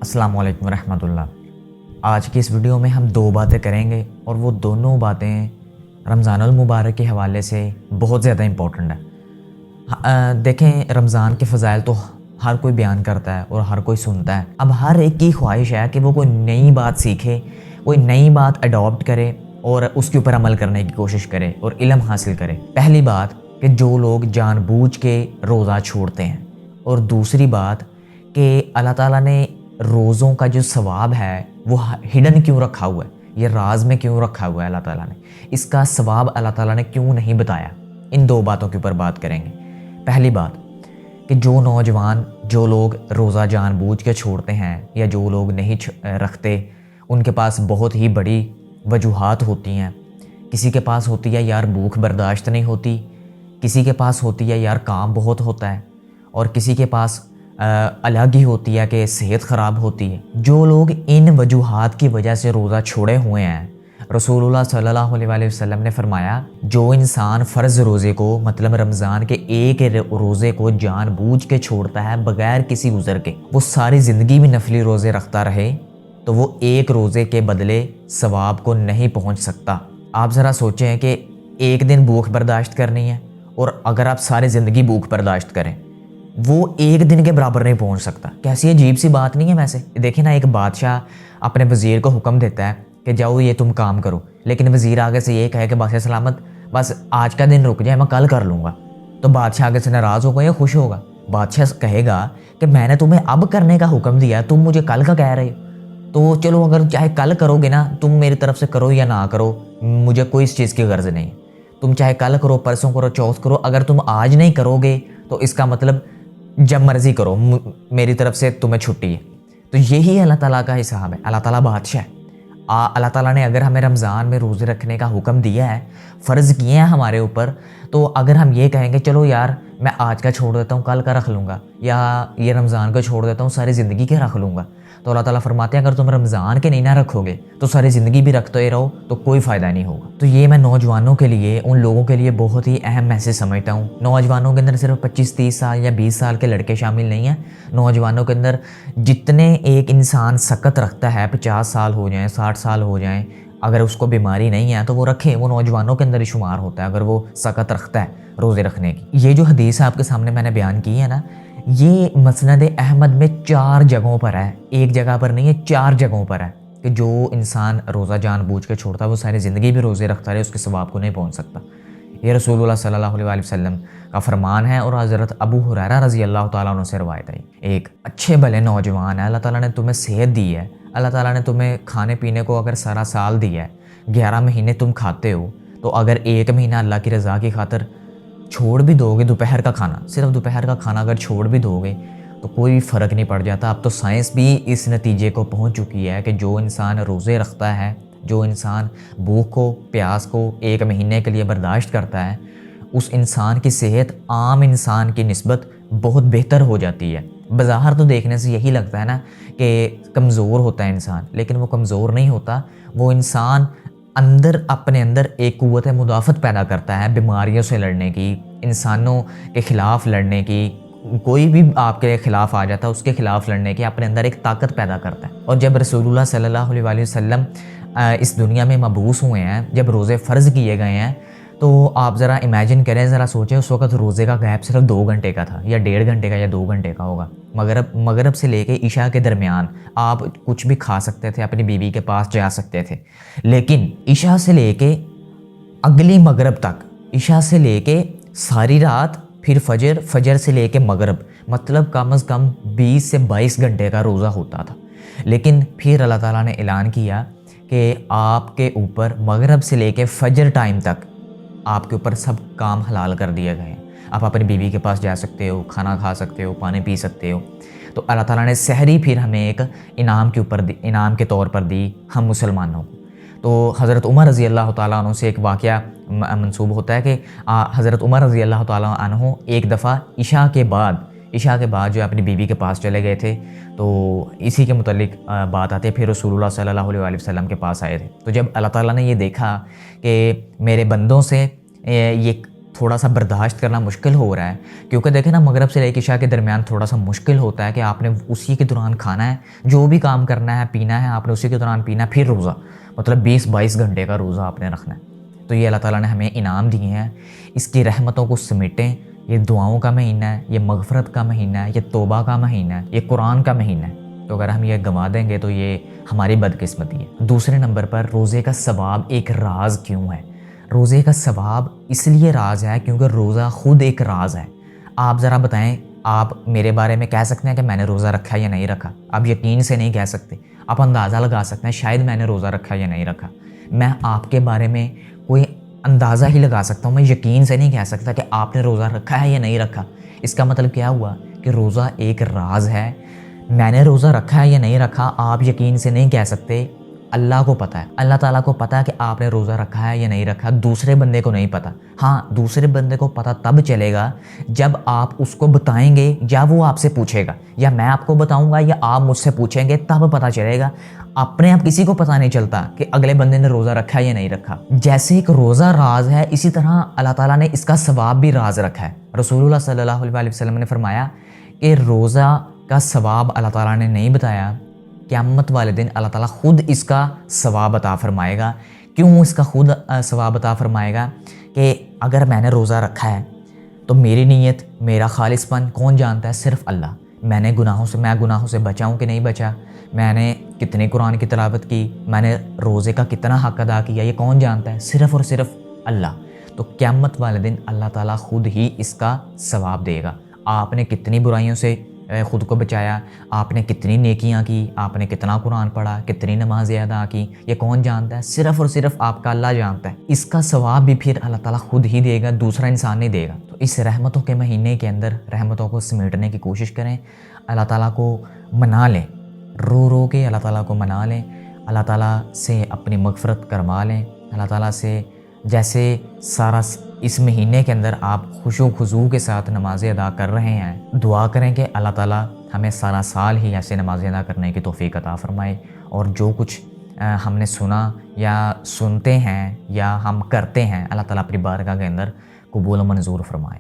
अस्सलाम वालेकुम रहमत उल्लाह। आज की इस वीडियो में हम दो बातें करेंगे और वो दोनों बातें रमज़ानुल मुबारक के हवाले से बहुत ज़्यादा इम्पोर्टेंट है। देखें, रमज़ान के फ़ज़ाइल तो हर कोई बयान करता है और हर कोई सुनता है। अब हर एक की ख्वाहिश है कि वो कोई नई बात सीखे, कोई नई बात अडॉप्ट करे और उसके ऊपर अमल करने की कोशिश करे और इल्म हासिल करे। पहली बात कि जो लोग जानबूझ के रोज़ा छोड़ते हैं, और दूसरी बात कि अल्लाह ताला ने रोज़ों का जो सवाब है वो हिडन क्यों रखा हुआ है, ये राज में क्यों रखा हुआ है अल्लाह ताला ने, इसका सवाब अल्लाह ताला ने क्यों नहीं बताया। इन दो बातों के ऊपर बात करेंगे। पहली बात कि जो नौजवान, जो लोग रोज़ा जानबूझ के छोड़ते हैं या जो लोग नहीं रखते, उनके पास बहुत ही बड़ी वजूहात होती हैं। किसी के पास होती है यार भूख बर्दाश्त नहीं होती, किसी के पास होती है यार काम बहुत होता है, और किसी के पास अलग ही होती है कि सेहत ख़राब होती है। जो लोग इन वजूहात की वजह से रोज़ा छोड़े हुए हैं, रसूलुल्लाह सल्लल्लाहु अलैहि वसल्लम ने फरमाया, जो इंसान फ़र्ज़ रोज़े को, मतलब रमज़ान के एक रोज़े को जानबूझ के छोड़ता है बग़ैर किसी उज़र के, वो सारी ज़िंदगी भी नफली रोज़े रखता रहे तो वो एक रोज़े के बदले सवाब को नहीं पहुँच सकता। आप ज़रा सोचें कि एक दिन भूख बर्दाश्त करनी है और अगर आप सारी ज़िंदगी भूख बर्दाश्त करें, वो एक दिन के बराबर नहीं पहुंच सकता। कैसी अजीब सी बात नहीं है। वैसे देखिए ना, एक बादशाह अपने वज़ीर को हुक्म देता है कि जाओ ये तुम काम करो, लेकिन वज़ीर आगे से ये कहे कि बादशाह सलामत, बस आज का दिन रुक जाए, मैं कल कर लूँगा। तो बादशाह आगे से नाराज़ होगा या खुश होगा? बादशाह कहेगा कि मैंने तुम्हें अब करने का हुक्म दिया, तुम मुझे कल का कह रहे हो, तो चलो अगर चाहे कल करोगे ना, तुम मेरी तरफ से करो या ना करो, मुझे कोई इस चीज़ की गर्ज नहीं। तुम चाहे कल करो, परसों करो, चौथ करो, अगर तुम आज नहीं करोगे तो इसका मतलब जब मर्ज़ी करो, मेरी तरफ से तुम्हें छुट्टी है। तो यही अल्लाह ताला का हिसाब है। अल्लाह ताला बादशाह है। अल्लाह ताला ने अगर हमें रमज़ान में रोज़े रखने का हुक्म दिया है, फ़र्ज़ किए हैं हमारे ऊपर, तो अगर हम ये कहेंगे चलो यार मैं आज का छोड़ देता हूँ, कल का रख लूँगा, या ये रमज़ान का छोड़ देता हूँ, सारी ज़िंदगी के रख लूँगा, तो अल्लाह ताला फरमाते हैं अगर तुम रमज़ान के नहीं ना रखोगे तो सारी ज़िंदगी भी रखते रहो तो कोई फ़ायदा नहीं होगा। तो ये मैं नौजवानों के लिए, उन लोगों के लिए बहुत ही अहम मैसेज समझता हूँ। नौजवानों के अंदर सिर्फ 25-30 साल या 20 साल के लड़के शामिल नहीं हैं। नौजवानों के अंदर जितने एक इंसान सकत रखता है, 50 साल हो जाएँ, 60 साल हो जाएँ, अगर उसको बीमारी नहीं है तो वो रखे, वो नौजवानों के अंदर ही शुमार होता है अगर वो सकत रखता है रोज़े रखने की। ये जो हदीस आपके सामने मैंने बयान की है ना, ये मसनद अहमद में 4 जगहों पर है, एक जगह पर नहीं है, 4 जगहों पर है कि जो इंसान रोज़ा जानबूझ के छोड़ता है वो सारी ज़िंदगी भी रोज़े रखता रहे, उसके सवाब को नहीं पहुँच सकता। ये रसूलुल्लाह सल्लल्लाहु अलैहि वसल्लम का फरमान है और हज़रत अबू हुरैरा रज़ी अल्लाह ताला अन्हु से रवायत है। एक अच्छे भले नौजवान है, अल्लाह ताला ने तुम्हें सेहत दी है, अल्लाह ताला ने तुम्हें खाने पीने को अगर सारा साल दिया है, 11 महीने तुम खाते हो, तो अगर एक महीना अल्लाह की रज़ा की खातिर छोड़ भी दोगे, दोपहर का खाना, सिर्फ दोपहर का खाना अगर छोड़ भी दोगे तो कोई फ़र्क नहीं पड़ जाता। अब तो साइंस भी इस नतीजे को पहुंच चुकी है कि जो इंसान रोज़े रखता है, जो इंसान भूख को, प्यास को एक महीने के लिए बर्दाश्त करता है, उस इंसान की सेहत आम इंसान की निस्बत बहुत बेहतर हो जाती है। बज़ाहिर तो देखने से यही लगता है ना कि कमज़ोर होता है इंसान, लेकिन वो कमज़ोर नहीं होता। वो इंसान अंदर, अपने अंदर एक क़ुव्वत मुदाफ़त पैदा करता है बीमारियों से लड़ने की, इंसानों के ख़िलाफ़ लड़ने की। कोई भी आपके ख़िलाफ़ आ जाता है, उसके ख़िलाफ़ लड़ने की अपने अंदर एक ताकत पैदा करता है। और जब रसूलुल्लाह सल्लल्लाहु अलैहि वसल्लम इस दुनिया में मबूस हुए हैं, जब रोज़े फ़र्ज़ किए गए हैं, तो आप ज़रा इमेजिन करें, ज़रा सोचें, उस वक़्त रोज़े का गैप सिर्फ 2 घंटे का था, या 1.5 घंटे का, या 2 घंटे का होगा। मगरब से लेके इशा के दरमियान आप कुछ भी खा सकते थे, अपनी बीवी के पास जा सकते थे, लेकिन इशा से लेके अगली मगरब तक, इशा से लेके सारी रात, फिर फजर से लेके मगरब, मतलब कम अज़ कम 20 से 22 घंटे का रोज़ा होता था। लेकिन फिर अल्लाह ताला ने ऐलान किया कि आपके ऊपर मगरब से लेके फजर टाइम तक आपके ऊपर सब काम हलाल कर दिए गए हैं। आप अपनी बीवी के पास जा सकते हो, खाना खा सकते हो, पानी पी सकते हो। तो अल्लाह ताला ने सहरी फिर हमें एक इनाम के तौर पर दी हम मुसलमानों को। तो हज़रत उमर रज़ी अल्लाह ताला अन्हु से एक वाक़या मंसूब होता है कि हज़रत उमर रज़ी अल्लाह ताला अन्हु एक दफ़ा इशा के बाद जो अपनी बीवी के पास चले गए थे, तो इसी के मुतल्लिक बात आती है। फिर रसूलुल्लाह सल्लल्लाहु अलैहि वसल्लम के पास आए थे। तो जब अल्लाह ताला ने ये देखा कि मेरे बंदों से ये تھوڑا سا برداشت کرنا مشکل ہو رہا ہے، کیونکہ دیکھیں نا مغرب سے لے کے عشاء کے درمیان تھوڑا سا مشکل ہوتا ہے کہ آپ نے اسی کے دوران کھانا ہے، جو بھی کام کرنا ہے پینا ہے آپ نے اسی کے دوران پینا ہے، پھر روزہ مطلب 20-22 گھنٹے کا روزہ آپ نے رکھنا ہے۔ تو یہ اللہ تعالیٰ نے ہمیں انعام دیے ہیں، اس کی رحمتوں کو سمیٹیں۔ یہ دعاؤں کا مہینہ ہے، یہ مغفرت کا مہینہ ہے، یہ توبہ کا مہینہ ہے، یہ قرآن کا مہینہ ہے۔ تو اگر ہم یہ گنوا دیں گے تو یہ ہماری بدقسمتی ہے۔ دوسرے نمبر پر روزے کا ثواب ایک راز کیوں ہے؟ روزے کا ثواب اس لیے راز ہے کیونکہ روزہ خود ایک راز ہے۔ آپ ذرا بتائیں، آپ میرے بارے میں کہہ سکتے ہیں کہ میں نے روزہ رکھا یا نہیں رکھا؟ آپ یقین سے نہیں کہہ سکتے، آپ اندازہ لگا سکتے ہیں شاید میں نے روزہ رکھا یا نہیں رکھا۔ میں آپ کے بارے میں کوئی اندازہ ہی لگا سکتا ہوں، میں یقین سے نہیں کہہ سکتا کہ آپ نے روزہ رکھا ہے یا نہیں رکھا۔ اس کا مطلب کیا ہوا کہ روزہ ایک راز ہے۔ میں نے روزہ رکھا ہے یا نہیں رکھا آپ یقین سے نہیں کہہ سکتے، اللہ کو پتہ ہے، اللہ تعالیٰ کو پتہ ہے کہ آپ نے روزہ رکھا ہے یا نہیں رکھا، دوسرے بندے کو نہیں پتہ۔ ہاں دوسرے بندے کو پتہ تب چلے گا جب آپ اس کو بتائیں گے یا وہ آپ سے پوچھے گا، یا میں آپ کو بتاؤں گا یا آپ مجھ سے پوچھیں گے، تب پتہ چلے گا۔ اپنے آپ کسی کو پتہ نہیں چلتا کہ اگلے بندے نے روزہ رکھا ہے یا نہیں رکھا۔ جیسے ایک روزہ راز ہے، اسی طرح اللہ تعالیٰ نے اس کا ثواب بھی راز رکھا ہے۔ رسول اللہ صلی اللہ علیہ وسلم نے فرمایا کہ روزہ کا ثواب اللہ تعالیٰ نے نہیں بتایا، قیامت والے دن اللہ تعالیٰ خود اس کا ثواب عطا فرمائے گا۔ کیوں اس کا خود ثواب عطا فرمائے گا؟ کہ اگر میں نے روزہ رکھا ہے تو میری نیت، میرا خالص پن کون جانتا ہے؟ صرف اللہ۔ میں گناہوں سے بچا ہوں کہ نہیں بچا، میں نے کتنی قرآن کی تلاوت کی، میں نے روزے کا کتنا حق ادا کیا، یہ کون جانتا ہے؟ صرف اور صرف اللہ۔ تو قیامت والے دن اللہ تعالیٰ خود ہی اس کا ثواب دے گا۔ آپ نے کتنی برائیوں سے خود کو بچایا، آپ نے کتنی نیکیاں کی، آپ نے کتنا قرآن پڑھا، کتنی نمازیں ادا کی، یہ کون جانتا ہے؟ صرف اور صرف آپ کا اللہ جانتا ہے۔ اس کا ثواب بھی پھر اللہ تعالیٰ خود ہی دے گا، دوسرا انسان نہیں دے گا۔ تو اس رحمتوں کے مہینے کے اندر رحمتوں کو سمیٹنے کی کوشش کریں، اللہ تعالیٰ کو منا لیں، رو رو کے اللہ تعالیٰ کو منا لیں، اللہ تعالیٰ سے اپنی مغفرت کروا لیں، اللہ تعالیٰ سے جیسے سارا اس مہینے کے اندر آپ خشوع و خضوع کے ساتھ نمازیں ادا کر رہے ہیں، دعا کریں کہ اللہ تعالیٰ ہمیں سارا سال ہی ایسے نمازیں ادا کرنے کی توفیق عطا فرمائے، اور جو کچھ ہم نے سنا یا سنتے ہیں یا ہم کرتے ہیں اللہ تعالیٰ اپنی بارگاہ کے اندر قبول و منظور فرمائے۔